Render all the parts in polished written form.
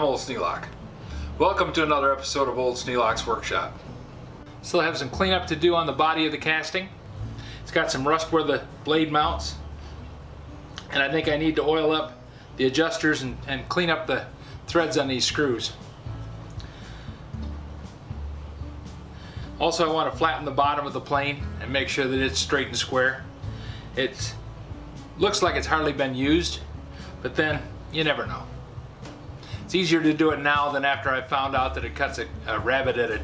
I'm Old Sneelock. Welcome to another episode of Old Sneelock's Workshop. Still have some cleanup to do on the body of the casting. It's got some rust where the blade mounts, and I think I need to oil up the adjusters and clean up the threads on these screws. Also, I want to flatten the bottom of the plane and make sure that it's straight and square. It looks like it's hardly been used, but then you never know. It's easier to do it now than after I found out that it cuts a rabbet at a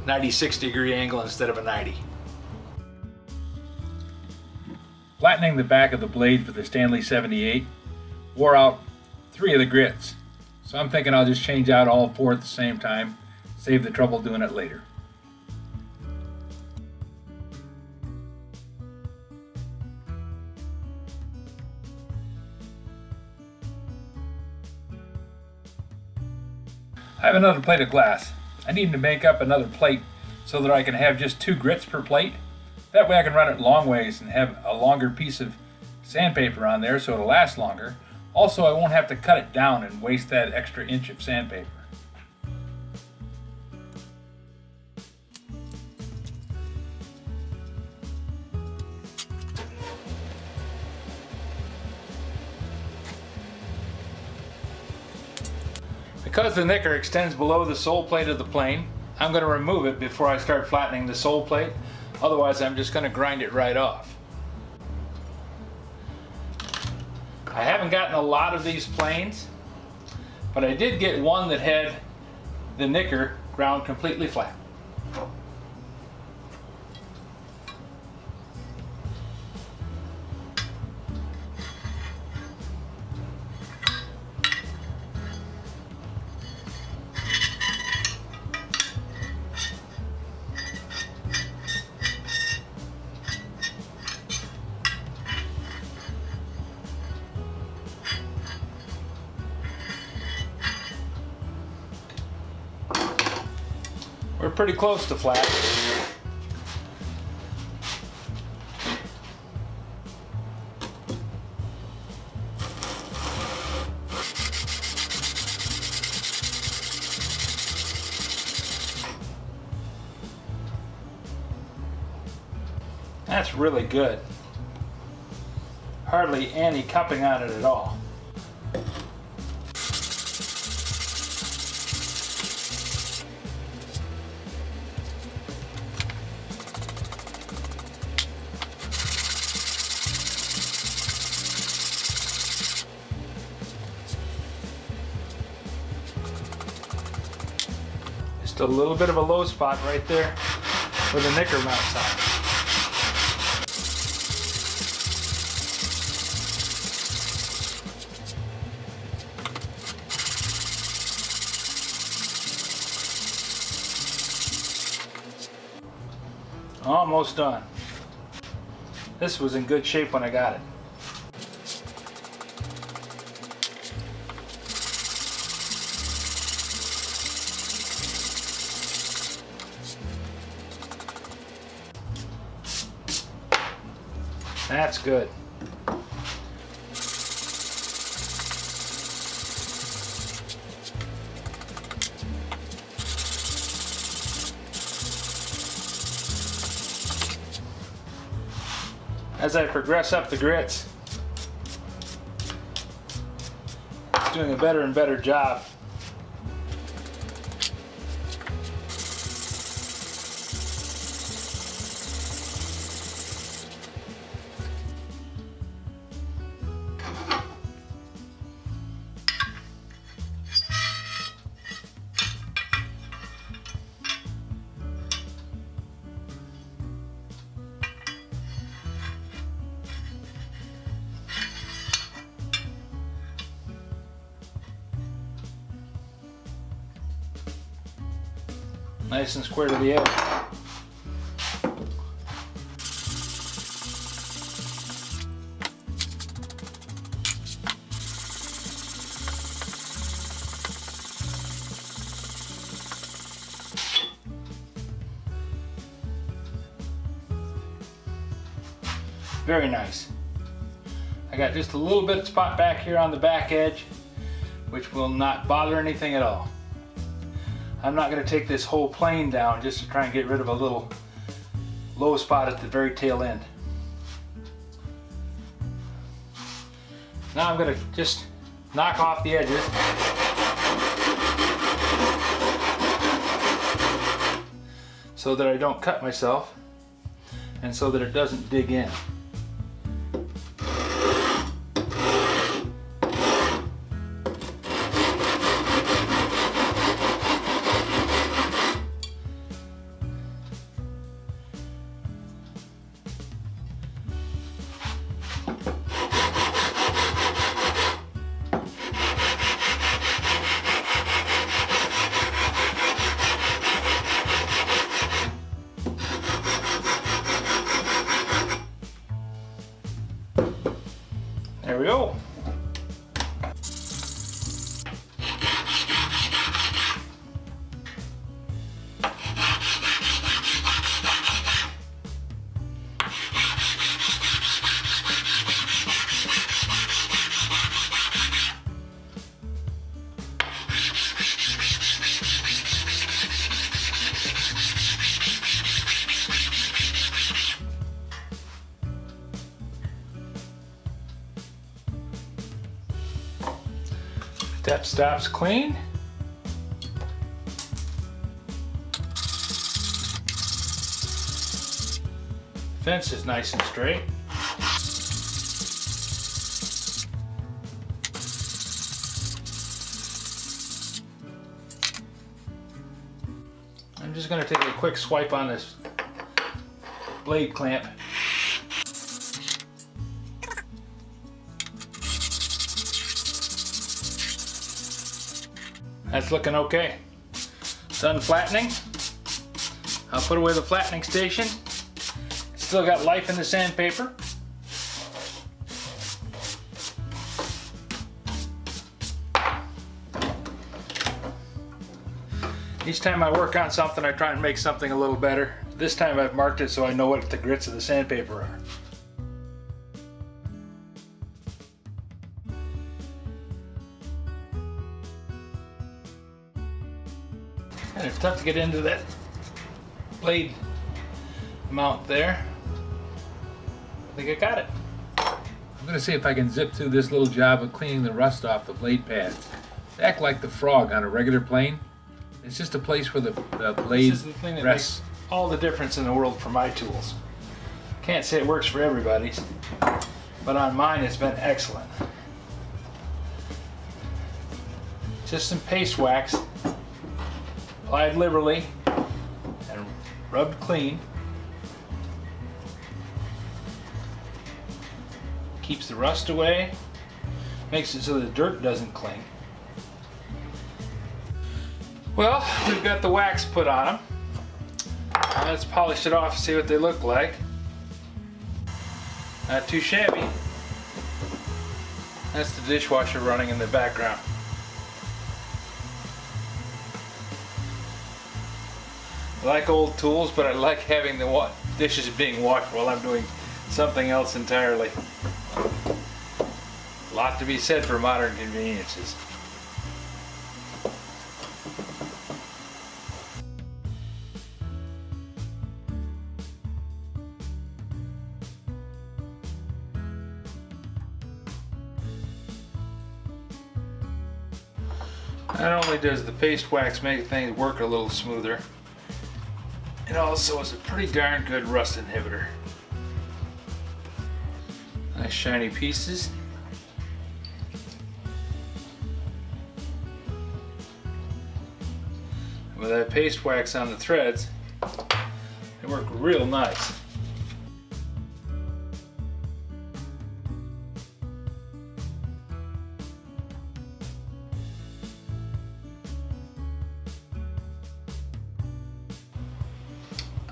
96-degree angle instead of a 90. Flattening the back of the blade for the Stanley 78 wore out 3 of the grits. So I'm thinking I'll just change out all 4 at the same time, save the trouble doing it later. I have another plate of glass. I need to make up another plate so that I can have just 2 grits per plate. That way I can run it long ways and have a longer piece of sandpaper on there so it'll last longer. Also, I won't have to cut it down and waste that extra inch of sandpaper. Because the knicker extends below the sole plate of the plane, I'm going to remove it before I start flattening the sole plate. Otherwise, I'm just going to grind it right off. I haven't gotten a lot of these planes, but I did get one that had the knicker ground completely flat. We're pretty close to flat. That's really good. Hardly any cupping on it at all. Just a little bit of a low spot right there where the knicker mounts on. Almost done. This was in good shape when I got it. That's good. As I progress up the grits, it's doing a better and better job. Nice and square to the edge. Very nice. I got just a little bit of spot back here on the back edge which will not bother anything at all. I'm not going to take this whole plane down just to try and get rid of a little low spot at the very tail end. Now I'm going to just knock off the edges. So that I don't cut myself and so that it doesn't dig in. There we go. That stops clean. Fence is nice and straight. I'm just going to take a quick swipe on this blade clamp. That's looking okay. Done flattening. I'll put away the flattening station. Still got life in the sandpaper. Each time I work on something, I try and make something a little better. This time I've marked it so I know what the grits of the sandpaper are. And it's tough to get into that blade mount there. I think I got it. I'm going to see if I can zip through this little job of cleaning the rust off the blade pads. They act like the frog on a regular plane. It's just a place where the blade This is the thing that rests. makes all the difference in the world for my tools. Can't say it works for everybody's, but on mine it's been excellent. Just some paste wax, applied liberally and rubbed clean. Keeps the rust away, makes it so the dirt doesn't cling. Well, we've got the wax put on them. Now let's polish it off and see what they look like. Not too shabby. That's the dishwasher running in the background. I like old tools, but I like having the dishes being washed while I'm doing something else entirely. A lot to be said for modern conveniences. Not only does the paste wax make things work a little smoother, it also is a pretty darn good rust inhibitor. Nice shiny pieces. With that paste wax on the threads, they work real nice.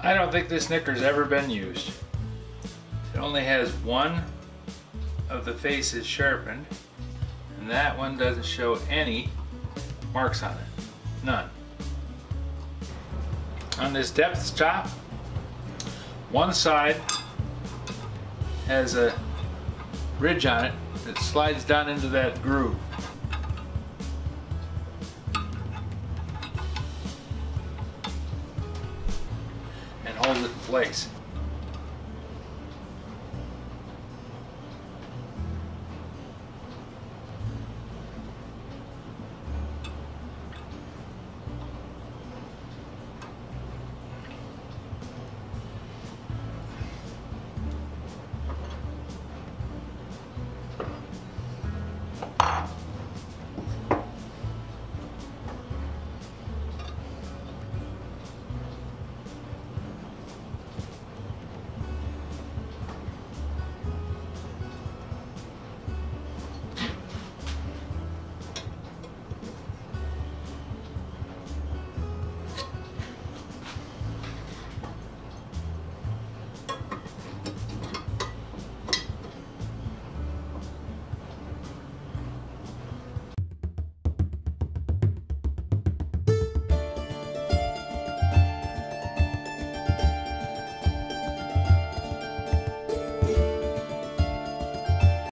I don't think this nicker's ever been used. It only has one of the faces sharpened, and that one doesn't show any marks on it. None. On this depth chop, one side has a ridge on it that slides down into that groove. place.